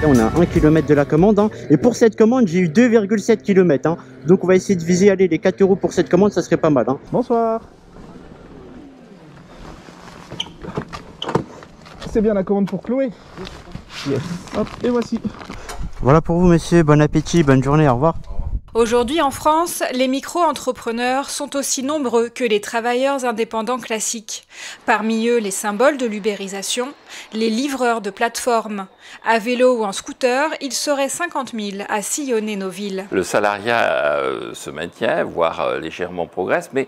on est à 1 km de la commande. Hein. Et pour cette commande, j'ai eu 2,7 km. Hein. Donc on va essayer de viser, allez, les 4 € pour cette commande, ça serait pas mal. Hein. Bonsoir. C'est bien la commande pour Chloé? Yes. Hop, et voici. Voilà pour vous, messieurs. Bon appétit, bonne journée, au revoir. Aujourd'hui en France, les micro-entrepreneurs sont aussi nombreux que les travailleurs indépendants classiques. Parmi eux, les symboles de l'ubérisation, les livreurs de plateformes. À vélo ou en scooter, ils seraient 50 000 à sillonner nos villes. Le salariat se maintient, voire légèrement progresse, mais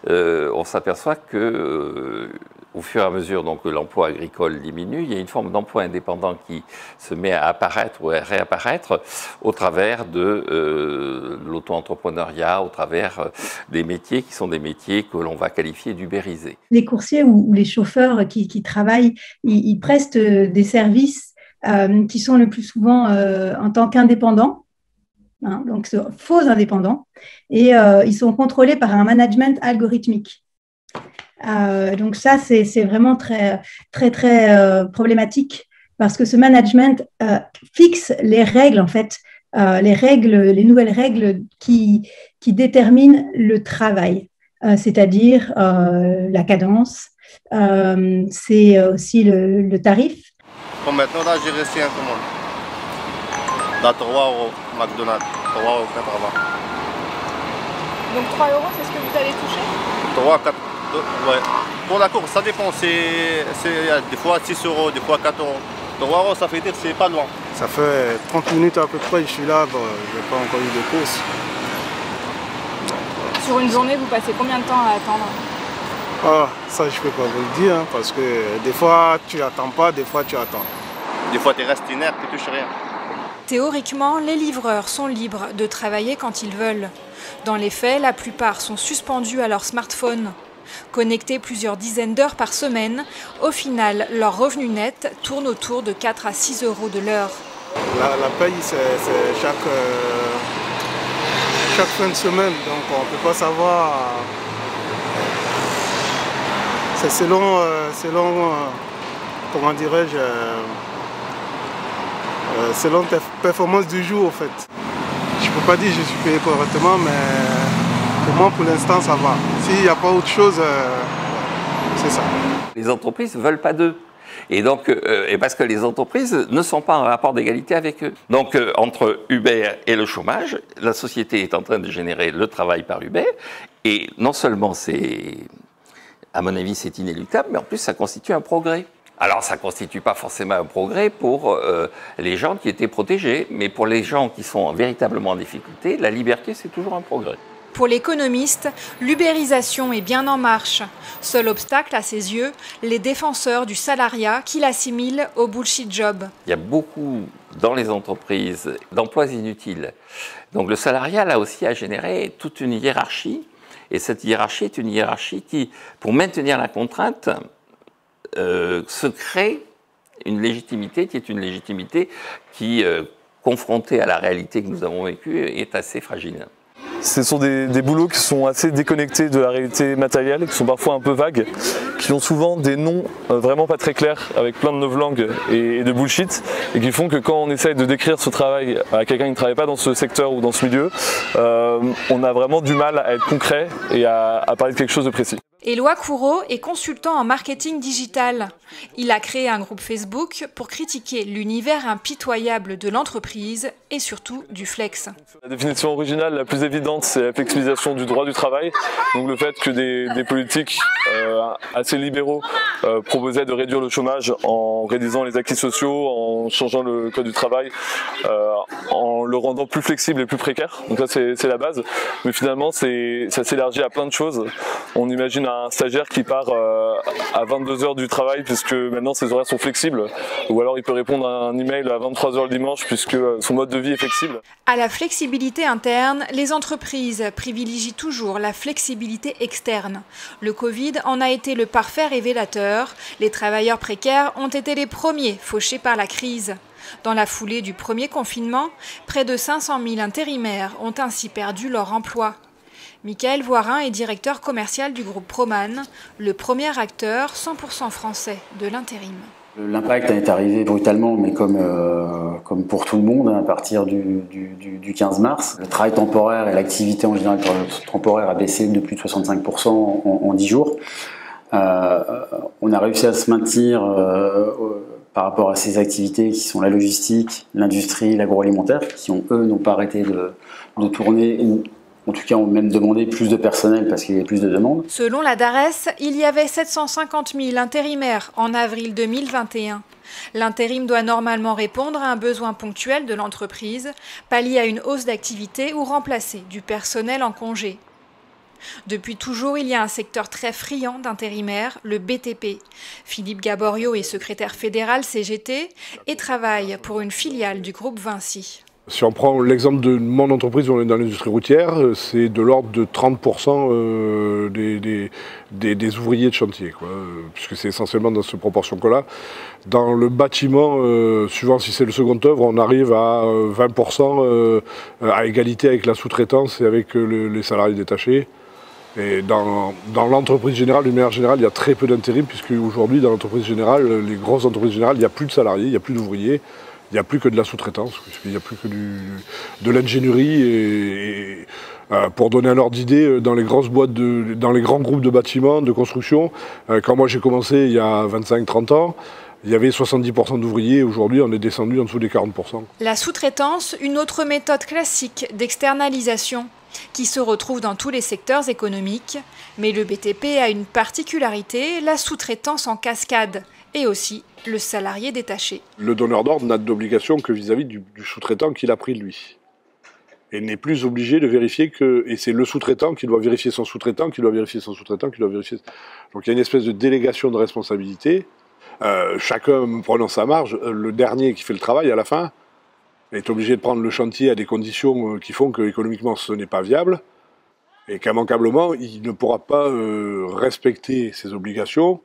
on s'aperçoit que au fur et à mesure que l'emploi agricole diminue, il y a une forme d'emploi indépendant qui se met à apparaître ou à réapparaître au travers de l'auto-entrepreneuriat, au travers des métiers qui sont des métiers que l'on va qualifier d'ubérisés. Les coursiers ou les chauffeurs qui travaillent, ils prestent des services qui sont le plus souvent en tant qu'indépendants, hein, donc faux indépendants, et ils sont contrôlés par un management algorithmique. Donc ça, c'est vraiment très problématique parce que ce management fixe les règles, en fait, les nouvelles règles qui déterminent le travail, c'est-à-dire la cadence, c'est aussi le tarif. Bon, maintenant, là, j'ai reçu une commande. Là, 3 € McDonald's, 3,80 €. Donc 3 €, c'est ce que vous allez toucher? 3, 4, ouais. Pour la course, ça dépend. C'est des fois 6 €, des fois 4 €. 3 €, ça fait dire que c'est pas loin. Ça fait 30 minutes à peu près, je suis là, bon, je n'ai pas encore eu de course. Sur une journée, vous passez combien de temps à attendre? Ah, ça je peux pas vous le dire, hein, parce que des fois tu attends pas, des fois tu attends. Des fois, tu restes inerte, tu touches rien. Théoriquement, les livreurs sont libres de travailler quand ils veulent. Dans les faits, la plupart sont suspendus à leur smartphone. Connectés plusieurs dizaines d'heures par semaine, au final, leur revenu net tourne autour de 4 à 6 € de l'heure. La paye, c'est chaque fin de semaine, donc on ne peut pas savoir. C'est selon comment dirais-je, selon tes performances du jour, en fait. Je ne peux pas dire que je suis payé correctement, mais pour moi, pour l'instant, ça va. S'il n'y a pas autre chose, c'est ça. Les entreprises ne veulent pas d'eux. Et donc, et parce que les entreprises ne sont pas en rapport d'égalité avec eux. Donc, entre Uber et le chômage, la société est en train de générer le travail par Uber. Et non seulement c'est, à mon avis, c'est inéluctable, mais en plus, ça constitue un progrès. Alors, ça ne constitue pas forcément un progrès pour les gens qui étaient protégés, mais pour les gens qui sont véritablement en difficulté, la liberté, c'est toujours un progrès. Pour l'économiste, l'ubérisation est bien en marche. Seul obstacle à ses yeux, les défenseurs du salariat qui l'assimilent au bullshit job. Il y a beaucoup dans les entreprises d'emplois inutiles. Donc le salariat, là aussi, a généré toute une hiérarchie. Et cette hiérarchie est une hiérarchie qui, pour maintenir la contrainte, se crée une légitimité qui est une légitimité qui, confrontée à la réalité que nous avons vécue, est assez fragile. Ce sont des boulots qui sont assez déconnectés de la réalité matérielle, qui sont parfois un peu vagues, qui ont souvent des noms vraiment pas très clairs, avec plein de novlangues et de bullshit, et qui font que quand on essaye de décrire ce travail à quelqu'un qui ne travaille pas dans ce secteur ou dans ce milieu, on a vraiment du mal à être concret et à parler de quelque chose de précis. Éloi Courreau est consultant en marketing digital. Il a créé un groupe Facebook pour critiquer l'univers impitoyable de l'entreprise et surtout du flex. La définition originale la plus évidente, c'est la flexibilisation du droit du travail. Donc le fait que des politiques assez libéraux proposaient de réduire le chômage en réduisant les acquis sociaux, en changeant le code du travail, en le rendant plus flexible et plus précaire. Donc ça c'est la base. Mais finalement ça s'élargit à plein de choses. On imagine un stagiaire qui part à 22 h du travail puisque maintenant ses horaires sont flexibles, ou alors il peut répondre à un email à 23 h le dimanche puisque son mode de vie est flexible. À la flexibilité interne, les entreprises privilégient toujours la flexibilité externe. Le Covid en a été le parfait révélateur. Les travailleurs précaires ont été les premiers fauchés par la crise. Dans la foulée du premier confinement, près de 500 000 intérimaires ont ainsi perdu leur emploi. Michael Voirin est directeur commercial du groupe Proman, le premier acteur 100% français de l'intérim. L'impact est arrivé brutalement, mais comme pour tout le monde, à partir du 15 mars. Le travail temporaire et l'activité en général temporaire a baissé de plus de 65% en 10 jours. On a réussi à se maintenir par rapport à ces activités qui sont la logistique, l'industrie, l'agroalimentaire, qui eux n'ont pas arrêté de tourner. En tout cas, on a même demandé plus de personnel parce qu'il y avait plus de demandes. Selon la DARES, il y avait 750 000 intérimaires en avril 2021. L'intérim doit normalement répondre à un besoin ponctuel de l'entreprise, pallier à une hausse d'activité ou remplacer du personnel en congé. Depuis toujours, il y a un secteur très friand d'intérimaires, le BTP. Philippe Gaborio est secrétaire fédéral CGT et travaille pour une filiale du groupe Vinci. Si on prend l'exemple de mon entreprise, on est dans l'industrie routière, c'est de l'ordre de 30% des ouvriers de chantier, quoi, puisque c'est essentiellement dans cette proportion-là. Dans le bâtiment, suivant si c'est le second œuvre, on arrive à 20% à égalité avec la sous-traitance et avec les salariés détachés. Et dans l'entreprise générale, d'une manière générale, il y a très peu d'intérim, puisque aujourd'hui, dans l'entreprise générale, les grosses entreprises générales, il n'y a plus de salariés, il n'y a plus d'ouvriers. Il n'y a plus que de la sous-traitance, il n'y a plus que de l'ingénierie. Et pour donner un ordre d'idée, dans les grosses boîtes, dans les grands groupes de bâtiments, de construction, quand moi j'ai commencé il y a 25-30 ans, il y avait 70% d'ouvriers. Aujourd'hui, on est descendu en dessous des 40%. La sous-traitance, une autre méthode classique d'externalisation qui se retrouve dans tous les secteurs économiques. Mais le BTP a une particularité, la sous-traitance en cascade et aussi le salarié détaché. Le donneur d'ordre n'a d'obligation que vis-à-vis du sous-traitant qu'il a pris lui. Et n'est plus obligé de vérifier que... Et c'est le sous-traitant qui doit vérifier son sous-traitant, qui doit vérifier son sous-traitant, qui doit vérifier... Donc il y a une espèce de délégation de responsabilité. Chacun prenant sa marge, le dernier qui fait le travail à la fin est obligé de prendre le chantier à des conditions qui font qu'économiquement ce n'est pas viable. Et qu'immanquablement, il ne pourra pas respecter ses obligations,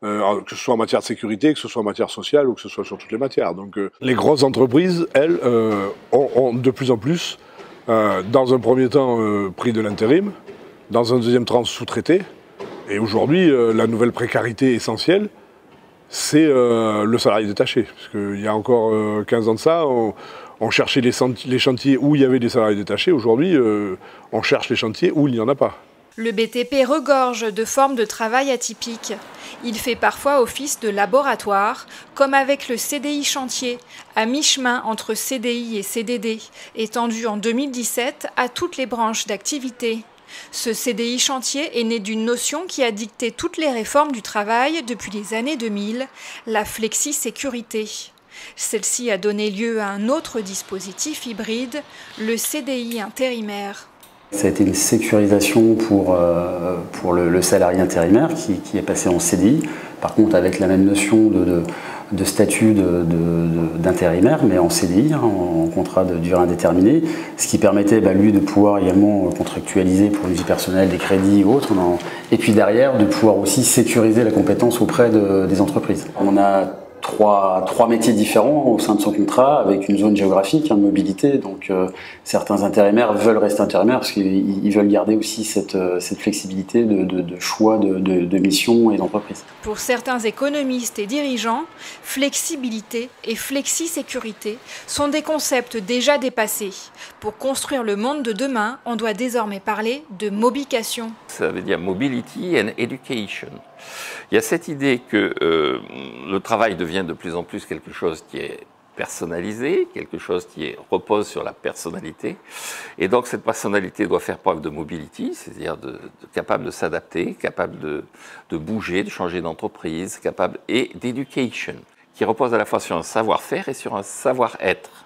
que ce soit en matière de sécurité, que ce soit en matière sociale ou que ce soit sur toutes les matières. Donc les grosses entreprises, elles, ont de plus en plus, dans un premier temps, pris de l'intérim, dans un deuxième temps, sous-traité. Et aujourd'hui, la nouvelle précarité essentielle, c'est le salarié détaché. Parce qu'il y a encore 15 ans de ça, on cherchait les chantiers où il y avait des salariés détachés. Aujourd'hui, on cherche les chantiers où il n'y en a pas. Le BTP regorge de formes de travail atypiques. Il fait parfois office de laboratoire, comme avec le CDI chantier, à mi-chemin entre CDI et CDD, étendu en 2017 à toutes les branches d'activité. Ce CDI chantier est né d'une notion qui a dicté toutes les réformes du travail depuis les années 2000, la flexi-sécurité. Celle-ci a donné lieu à un autre dispositif hybride, le CDI intérimaire. Ça a été une sécurisation pour le salarié intérimaire qui est passé en CDI, par contre avec la même notion de statut d'intérimaire, mais en CDI, en contrat de durée indéterminée, ce qui permettait lui de pouvoir également contractualiser pour une vie personnelle, des crédits ou autres, et puis derrière de pouvoir aussi sécuriser la compétence auprès des entreprises. On a trois métiers différents au sein de son contrat avec une zone géographique, de mobilité. Donc certains intérimaires veulent rester intérimaires parce qu'ils veulent garder aussi cette flexibilité de choix de mission et d'entreprise. Pour certains économistes et dirigeants, flexibilité et flexi-sécurité sont des concepts déjà dépassés. Pour construire le monde de demain, on doit désormais parler de mobication. Ça veut dire mobility and education. Il y a cette idée que le travail devient de plus en plus quelque chose qui est personnalisé, quelque chose qui repose sur la personnalité. Et donc cette personnalité doit faire preuve de mobility, c'est-à-dire capable de s'adapter, capable de bouger, de changer d'entreprise, capable et d'education, qui repose à la fois sur un savoir-faire et sur un savoir-être.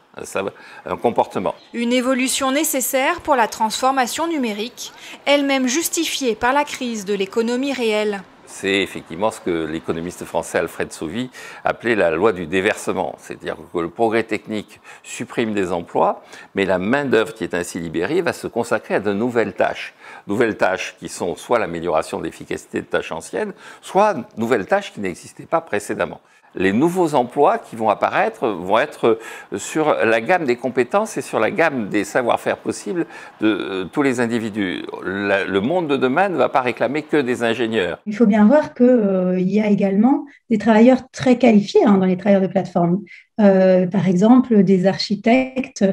Un comportement. Une évolution nécessaire pour la transformation numérique, elle-même justifiée par la crise de l'économie réelle. C'est effectivement ce que l'économiste français Alfred Sauvy appelait la loi du déversement. C'est-à-dire que le progrès technique supprime des emplois, mais la main-d'œuvre qui est ainsi libérée va se consacrer à de nouvelles tâches. Nouvelles tâches qui sont soit l'amélioration de l'efficacité de tâches anciennes, soit nouvelles tâches qui n'existaient pas précédemment. Les nouveaux emplois qui vont apparaître vont être sur la gamme des compétences et sur la gamme des savoir-faire possibles de tous les individus. Le monde de demain ne va pas réclamer que des ingénieurs. Il faut bien voir qu'il y a également des travailleurs très qualifiés dans les travailleurs de plateforme. Par exemple, des architectes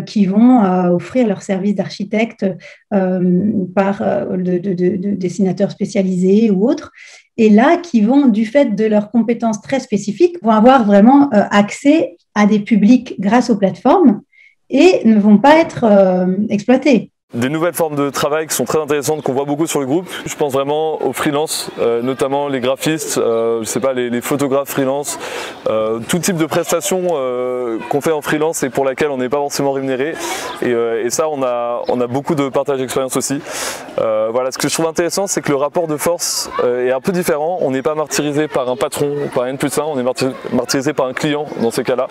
qui vont offrir leurs services d'architecte par de dessinateurs spécialisés ou autres. Et là, qui vont, du fait de leurs compétences très spécifiques, vont avoir vraiment accès à des publics grâce aux plateformes et ne vont pas être exploités. Des nouvelles formes de travail qui sont très intéressantes, qu'on voit beaucoup sur le groupe. Je pense vraiment aux freelance, notamment les graphistes, je sais pas, les photographes freelance, tout type de prestations qu'on fait en freelance et pour laquelle on n'est pas forcément rémunéré. Et ça, on a beaucoup de partage d'expérience aussi. Voilà, ce que je trouve intéressant, c'est que le rapport de force est un peu différent. On n'est pas martyrisé par un patron, par N+1, on est martyrisé par un client dans ces cas-là.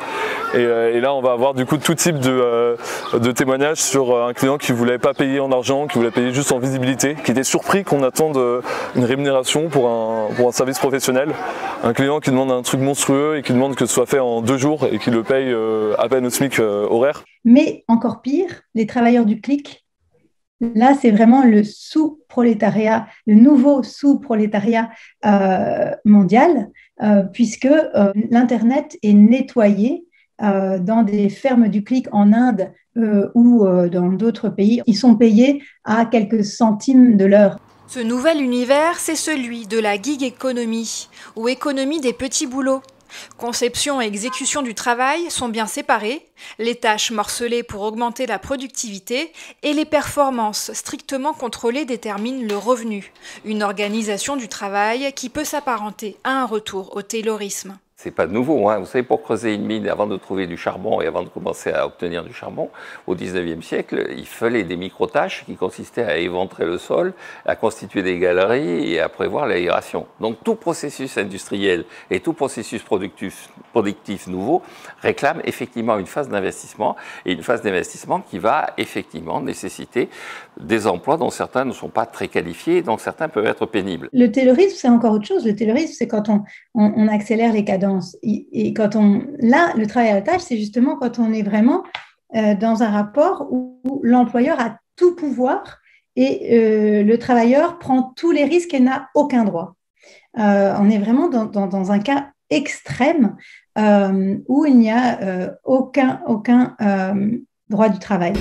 Et là, on va avoir du coup tout type de témoignages sur un client qui voulait pas payer en argent, qui voulait payer juste en visibilité, qui était surpris qu'on attende une rémunération pour un service professionnel. Un client qui demande un truc monstrueux et qui demande que ce soit fait en 2 jours et qui le paye à peine au SMIC horaire. Mais encore pire, les travailleurs du clic, là c'est vraiment le sous-prolétariat, le nouveau sous-prolétariat mondial, puisque l'Internet est nettoyé dans des fermes du clic en Inde ou dans d'autres pays. Ils sont payés à quelques centimes de l'heure. Ce nouvel univers, c'est celui de la gig economy, ou économie des petits boulots. Conception et exécution du travail sont bien séparées, les tâches morcelées pour augmenter la productivité et les performances strictement contrôlées déterminent le revenu, une organisation du travail qui peut s'apparenter à un retour au taylorisme. C'est pas nouveau, hein. Vous savez, pour creuser une mine, avant de trouver du charbon et avant de commencer à obtenir du charbon, au 19e siècle, il fallait des micro-tâches qui consistaient à éventrer le sol, à constituer des galeries et à prévoir l'aération. Donc tout processus industriel et tout processus productif nouveau réclame effectivement une phase d'investissement, et une phase d'investissement qui va effectivement nécessiter des emplois dont certains ne sont pas très qualifiés, donc certains peuvent être pénibles. Le taylorisme, c'est encore autre chose. Le taylorisme, c'est quand on accélère les cadences. Et là, le travail à la tâche, c'est justement quand on est vraiment dans un rapport où l'employeur a tout pouvoir et le travailleur prend tous les risques et n'a aucun droit. On est vraiment dans un cas extrême où il n'y a aucun droit du travail.